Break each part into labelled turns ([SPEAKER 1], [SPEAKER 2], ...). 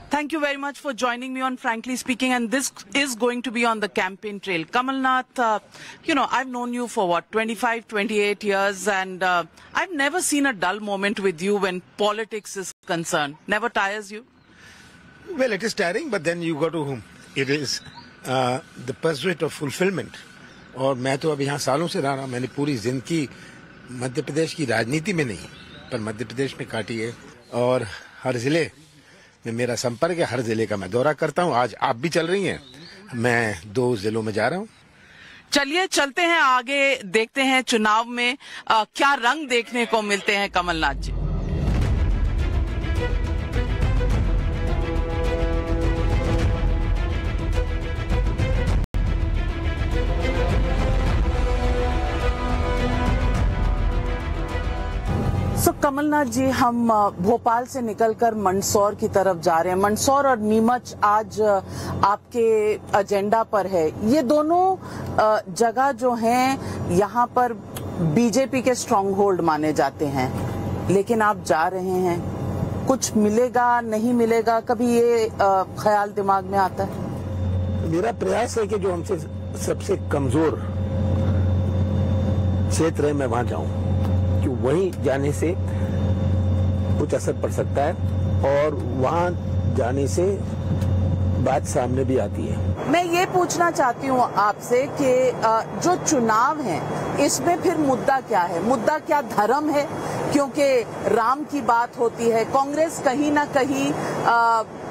[SPEAKER 1] Thank you very much for joining me on Frankly Speaking, and this is going to be on the campaign trail. Kamal Nath, I've known you for 25, 28 years, and I've never seen a dull moment with you when politics is concerned. Never tires you?
[SPEAKER 2] Well, it is tiring, but then you go to whom? It is the pursuit of fulfillment. और मैं तो अब यहाँ सालों से रह रहा हूँ, मैंने पूरी जिंदगी मध्य प्रदेश की राजनीति में नहीं पर मध्य प्रदेश में काटी है, और हर जिले में मेरा संपर्क है, हर जिले का मैं दौरा करता हूँ। आज आप भी चल रही हैं, मैं 2 जिलों में जा रहा हूँ।
[SPEAKER 1] चलिए चलते हैं आगे, देखते हैं चुनाव में क्या रंग देखने को मिलते हैं कमलनाथ जी। कमलनाथ जी, हम भोपाल से निकलकर मंदसौर की तरफ जा रहे हैं। मंदसौर और नीमच आज आपके एजेंडा पर है। ये दोनों जगह जो हैं यहाँ पर बीजेपी के स्ट्रॉन्ग होल्ड माने जाते हैं, लेकिन आप जा रहे हैं, कुछ मिलेगा नहीं मिलेगा, कभी ये ख्याल दिमाग में आता है?
[SPEAKER 2] मेरा प्रयास है कि जो हमसे सबसे कमजोर क्षेत्र है मैं वहां जाऊं, कि वहीं जाने से कुछ असर पड़ सकता है और वहां जाने से बात सामने भी आती है।
[SPEAKER 1] मैं ये पूछना चाहती हूँ आपसे कि जो चुनाव है इसमें फिर मुद्दा क्या है? मुद्दा क्या धर्म है? क्योंकि राम की बात होती है, कांग्रेस कहीं ना कहीं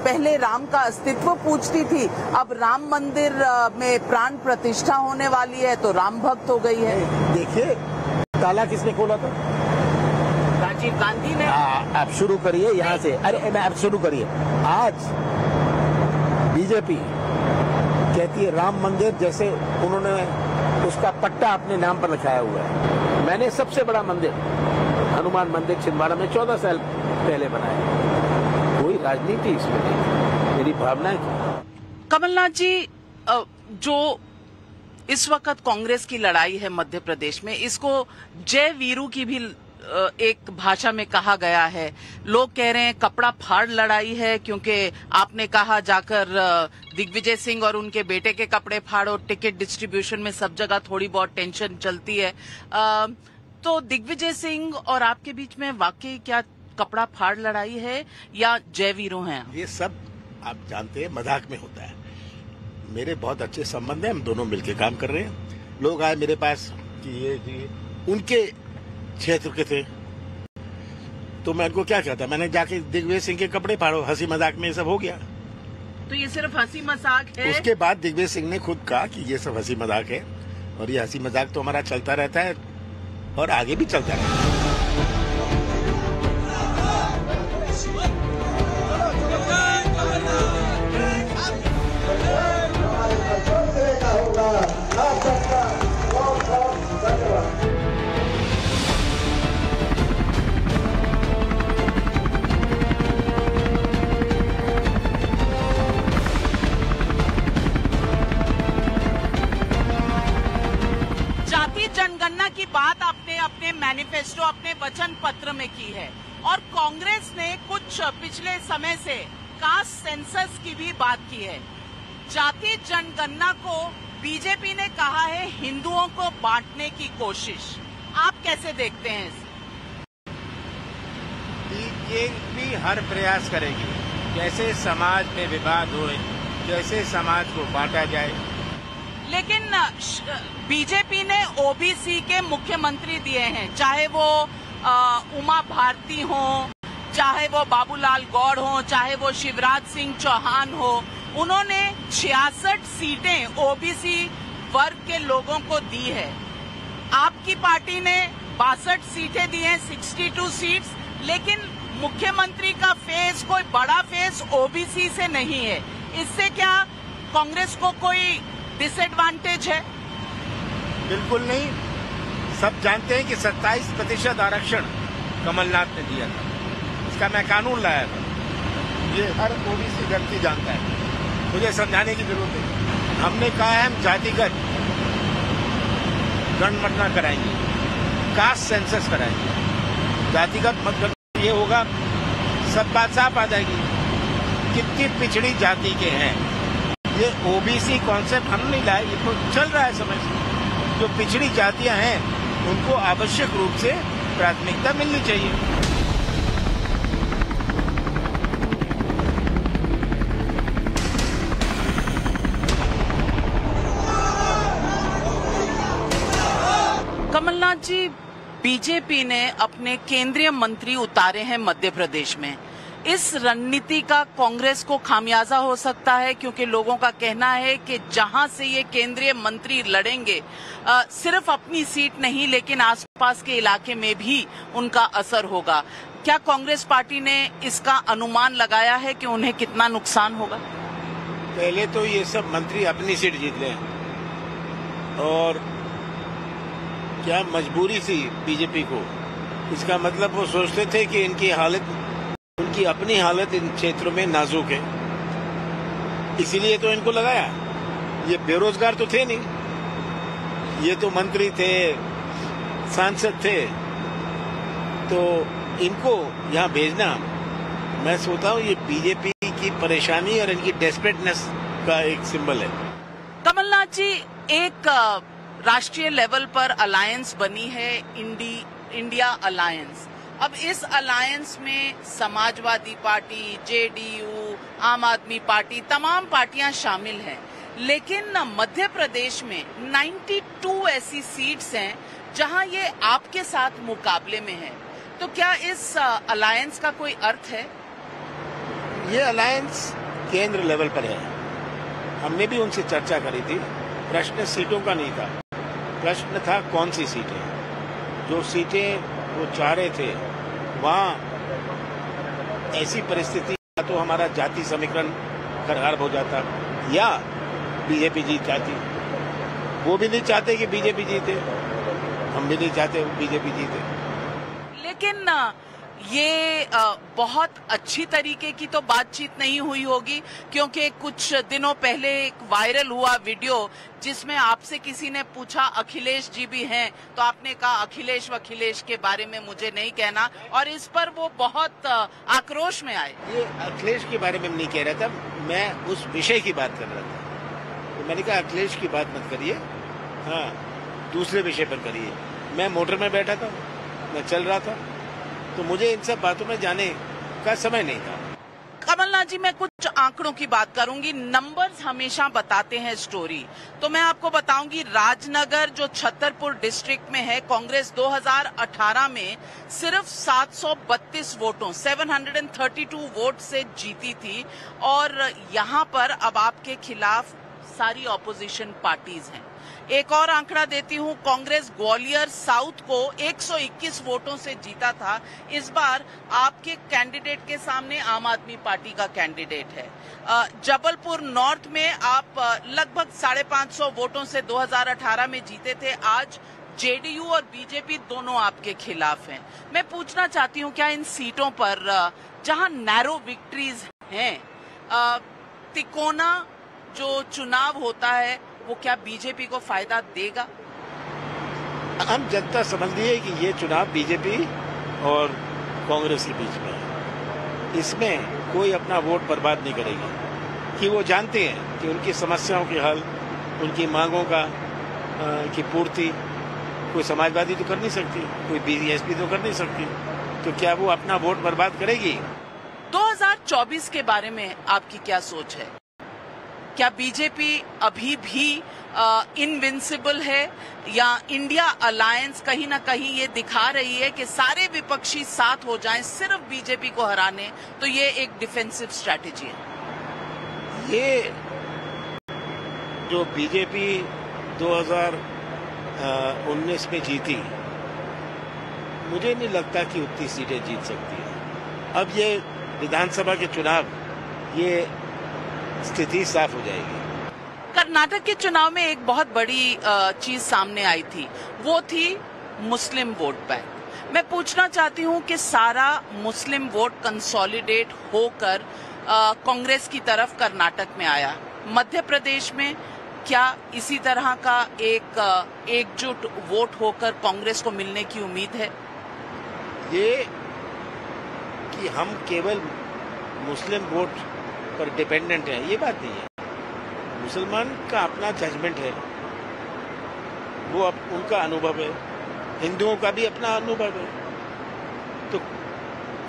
[SPEAKER 1] पहले राम का अस्तित्व पूछती थी, अब राम मंदिर में प्राण प्रतिष्ठा होने वाली है तो राम भक्त हो गई है।
[SPEAKER 2] देखिए, ताला किसने खोला था?
[SPEAKER 1] राजीव गांधी ने।
[SPEAKER 2] आप शुरू करिए यहाँ से। अरे आप शुरू करिए। आज बीजेपी कहती है राम मंदिर, जैसे उन्होंने उसका पट्टा अपने नाम पर लिखाया हुआ है। मैंने सबसे बड़ा मंदिर हनुमान मंदिर छिंदवाड़ा में 14 साल पहले बनाया। कोई राजनीति इसमें नहीं, मेरी भावनाएं।
[SPEAKER 1] कमलनाथ जी, जो इस वक्त कांग्रेस की लड़ाई है मध्य प्रदेश में, इसको जय वीरू की भी एक भाषा में कहा गया है। लोग कह रहे हैं कपड़ा फाड़ लड़ाई है, क्योंकि आपने कहा जाकर दिग्विजय सिंह और उनके बेटे के कपड़े फाड़ो। टिकट डिस्ट्रीब्यूशन में सब जगह थोड़ी बहुत टेंशन चलती है। तो दिग्विजय सिंह और आपके बीच में वाकई क्या कपड़ा फाड़ लड़ाई है या जय वीरू हैं?
[SPEAKER 2] ये सब आप जानते हैं मजाक में होता है। मेरे बहुत अच्छे संबंध हैं, हम दोनों मिलकर काम कर रहे हैं। लोग आए मेरे पास कि ये उनके क्षेत्र के थे, तो मैं उनको क्या कहता, मैंने जाके दिग्विजय सिंह के कपड़े फाड़ो, हंसी मजाक में ये सब हो गया।
[SPEAKER 1] तो ये सिर्फ हंसी मजाक है?
[SPEAKER 2] उसके बाद दिग्विजय सिंह ने खुद कहा कि ये सब हंसी मजाक है, और ये हंसी मजाक तो हमारा चलता रहता है और आगे भी चलता रहेगा।
[SPEAKER 1] जनगणना की बात आपने अपने मैनिफेस्टो, अपने वचन पत्र में की है, और कांग्रेस ने कुछ पिछले समय से कास्ट सेंसस की भी बात की है। जाति जनगणना को बीजेपी ने कहा है हिंदुओं को बांटने की कोशिश। आप कैसे देखते हैं इसे?
[SPEAKER 3] बीजेपी हर प्रयास करेगी, कैसे समाज में विवाद हो, कैसे समाज को बांटा जाए।
[SPEAKER 1] लेकिन बीजेपी ने ओबीसी के मुख्यमंत्री दिए हैं, चाहे वो उमा भारती हो, चाहे वो बाबूलाल गौड़ हो, चाहे वो शिवराज सिंह चौहान हो। उन्होंने 66 सीटें ओबीसी वर्ग के लोगों को दी है। आपकी पार्टी ने 62 सीटें दी हैं, 62 सीट्स, लेकिन मुख्यमंत्री का फेस, कोई बड़ा फेस ओबीसी से नहीं है। इससे क्या कांग्रेस को कोई डिसएडवांटेज है?
[SPEAKER 3] बिल्कुल नहीं। सब जानते हैं कि 27% आरक्षण कमलनाथ ने दिया था, इसका मैं कानून लाया था। ये हर ओबीसी व्यक्ति जानता है, मुझे समझाने की जरूरत नहीं। हमने कहा है हम जातिगत जनगणना कराएंगे, कास्ट सेंसस कराएंगे। जातिगत मतगणना ये होगा, सब बात साफ आ जाएगी कितनी पिछड़ी जाति के हैं। ये ओबीसी कॉन्सेप्ट हम नहीं लाए, ये तो चल रहा है समय से। जो पिछड़ी जातियां हैं उनको आवश्यक रूप से प्राथमिकता मिलनी चाहिए।
[SPEAKER 1] कमलनाथ जी, बीजेपी ने अपने केंद्रीय मंत्री उतारे हैं मध्य प्रदेश में। इस रणनीति का कांग्रेस को खामियाजा हो सकता है, क्योंकि लोगों का कहना है कि जहां से ये केंद्रीय मंत्री लड़ेंगे सिर्फ अपनी सीट नहीं लेकिन आसपास के इलाके में भी उनका असर होगा। क्या कांग्रेस पार्टी ने इसका अनुमान लगाया है कि उन्हें कितना नुकसान होगा?
[SPEAKER 3] पहले तो ये सब मंत्री अपनी सीट जीत लें, और क्या मजबूरी थी बीजेपी को? इसका मतलब वो सोचते थे कि उनकी अपनी हालत इन क्षेत्रों में नाजुक है, इसीलिए तो इनको लगाया। ये बेरोजगार तो थे नहीं, ये तो मंत्री थे, सांसद थे, तो इनको यहाँ भेजना, मैं सोचता हूँ ये बीजेपी की परेशानी और इनकी डेस्परेटनेस का एक सिंबल है।
[SPEAKER 1] कमलनाथ जी, एक राष्ट्रीय लेवल पर अलायंस बनी है, इंडिया अलायंस। अब इस अलायंस में समाजवादी पार्टी, जेडीयू, आम आदमी पार्टी, तमाम पार्टियां शामिल हैं, लेकिन मध्य प्रदेश में 92 ऐसी सीट्स हैं जहां ये आपके साथ मुकाबले में है। तो क्या इस अलायंस का कोई अर्थ है?
[SPEAKER 3] ये अलायंस केंद्र लेवल पर है, हमने भी उनसे चर्चा करी थी। प्रश्न सीटों का नहीं था, प्रश्न था कौन सी सीटें। जो सीटें वो चाह रहे थे वहाँ ऐसी परिस्थिति, या तो हमारा जाति समीकरण खराब हो जाता या बीजेपी जीत जाती। वो भी नहीं चाहते कि बीजेपी जीते, हम भी नहीं चाहते बीजेपी जीते।
[SPEAKER 1] लेकिन ये बहुत अच्छी तरीके की तो बातचीत नहीं हुई होगी, क्योंकि कुछ दिनों पहले एक वायरल हुआ वीडियो जिसमें आपसे किसी ने पूछा अखिलेश जी भी हैं, तो आपने कहा अखिलेश वखिलेश के बारे में मुझे नहीं कहना, और इस पर वो बहुत आक्रोश में आए।
[SPEAKER 3] ये अखिलेश के बारे में नहीं कह रहा था, मैं उस विषय की बात कर रहा था। तो मैंने कहा अखिलेश की बात मत करिए, हाँ दूसरे विषय पर करिए। मैं मोटर में बैठा था, मैं चल रहा था, तो मुझे इन सब बातों में जाने का समय नहीं था।
[SPEAKER 1] कमलनाथ जी, मैं कुछ आंकड़ों की बात करूंगी। नंबर्स हमेशा बताते हैं स्टोरी। तो मैं आपको बताऊंगी, राजनगर जो छतरपुर डिस्ट्रिक्ट में है, कांग्रेस 2018 में सिर्फ 732 वोटों 732 वोट से जीती थी, और यहाँ पर अब आपके खिलाफ सारी ऑपोजिशन पार्टीज हैं। एक और आंकड़ा देती हूं, कांग्रेस ग्वालियर साउथ को 121 वोटों से जीता था। इस बार आपके कैंडिडेट के सामने आम आदमी पार्टी का कैंडिडेट है। जबलपुर नॉर्थ में आप लगभग 550 वोटों से 2018 में जीते थे। आज जेडीयू और बीजेपी दोनों आपके खिलाफ हैं। मैं पूछना चाहती हूं, क्या इन सीटों पर जहां नैरो विक्ट्रीज हैं, तिकोना जो चुनाव होता है वो क्या बीजेपी को फायदा देगा?
[SPEAKER 3] हम जनता समझती है कि ये चुनाव बीजेपी और कांग्रेस के बीच में है, इसमें कोई अपना वोट बर्बाद नहीं करेगी, कि वो जानते हैं कि उनकी समस्याओं के हल, उनकी मांगों की पूर्ति कोई समाजवादी तो कर नहीं सकती, कोई बीएसपी तो कर नहीं सकती, तो क्या वो अपना वोट बर्बाद करेगी?
[SPEAKER 1] 2024 के बारे में आपकी क्या सोच है? क्या बीजेपी अभी भी इनविंसिबल है, या इंडिया अलायंस कहीं ना कहीं ये दिखा रही है कि सारे विपक्षी साथ हो जाएं सिर्फ बीजेपी को हराने, तो ये एक डिफेंसिव स्ट्रैटेजी है?
[SPEAKER 3] ये जो बीजेपी 2019 में जीती, मुझे नहीं लगता कि उतनी सीटें जीत सकती है। अब ये विधानसभा के चुनाव, ये स्थिति साफ हो जाएगी।
[SPEAKER 1] कर्नाटक के चुनाव में एक बहुत बड़ी चीज सामने आई थी, वो थी मुस्लिम वोट बैंक। मैं पूछना चाहती हूं कि सारा मुस्लिम वोट कंसोलिडेट होकर कांग्रेस की तरफ कर्नाटक में आया, मध्य प्रदेश में क्या इसी तरह का एक एकजुट वोट होकर कांग्रेस को मिलने की उम्मीद है?
[SPEAKER 3] ये कि हम केवल मुस्लिम वोट पर डिपेंडेंट हैं, ये बात नहीं है। मुसलमान का अपना जजमेंट है, वो उनका अनुभव है, हिंदुओं का भी अपना अनुभव है। तो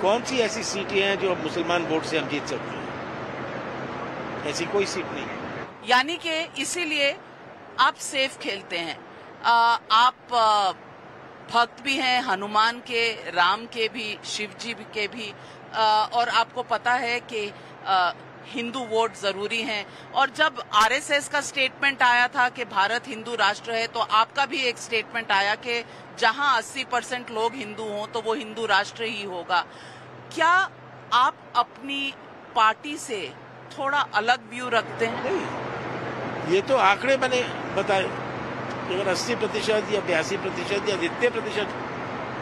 [SPEAKER 3] कौन सी ऐसी सीटें हैं जो मुसलमान वोट से हम जीत सकते हैं? ऐसी कोई सीट नहीं है।
[SPEAKER 1] यानी कि इसीलिए आप सेफ खेलते हैं। आप भक्त भी हैं हनुमान के, राम के भी, शिव जी के भी, और आपको पता है कि हिंदू वोट जरूरी हैं। और जब आरएसएस का स्टेटमेंट आया था कि भारत हिंदू राष्ट्र है, तो आपका भी एक स्टेटमेंट आया कि जहां 80% लोग हिंदू हों तो वो हिंदू राष्ट्र ही होगा। क्या आप अपनी पार्टी से थोड़ा अलग व्यू रखते हैं?
[SPEAKER 3] नहीं, ये तो आंकड़े बताए कि अगर 80% या 82% या जितने प्रतिशत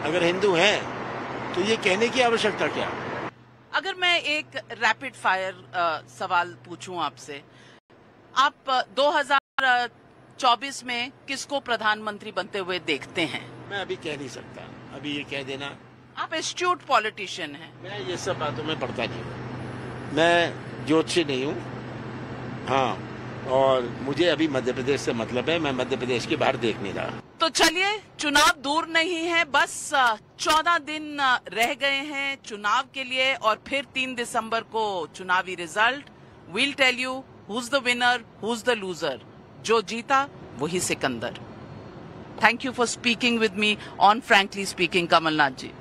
[SPEAKER 3] अगर हिंदू हैं तो ये कहने की आवश्यकता क्या?
[SPEAKER 1] अगर मैं एक रैपिड फायर सवाल पूछूं आपसे, आप 2024 में किसको प्रधानमंत्री बनते हुए देखते हैं?
[SPEAKER 3] मैं अभी कह नहीं सकता, अभी ये कह देना।
[SPEAKER 1] आप एस्ट्यूट पॉलिटिशियन हैं।
[SPEAKER 3] मैं ये सब बातों में पढ़ता नहीं हूँ, मैं ज्योतिषी नहीं हूँ। हाँ, और मुझे अभी मध्य प्रदेश से मतलब है, मैं मध्य प्रदेश के बाहर देख नहीं रहा।
[SPEAKER 1] तो चलिए, चुनाव दूर नहीं है, बस 14 दिन रह गए हैं चुनाव के लिए, और फिर 3 दिसंबर को चुनावी result. Will tell you who's the winner, who's the loser. जो जीता वही Sikandar. Thank you for speaking with me on frankly speaking, Kamalnath ji.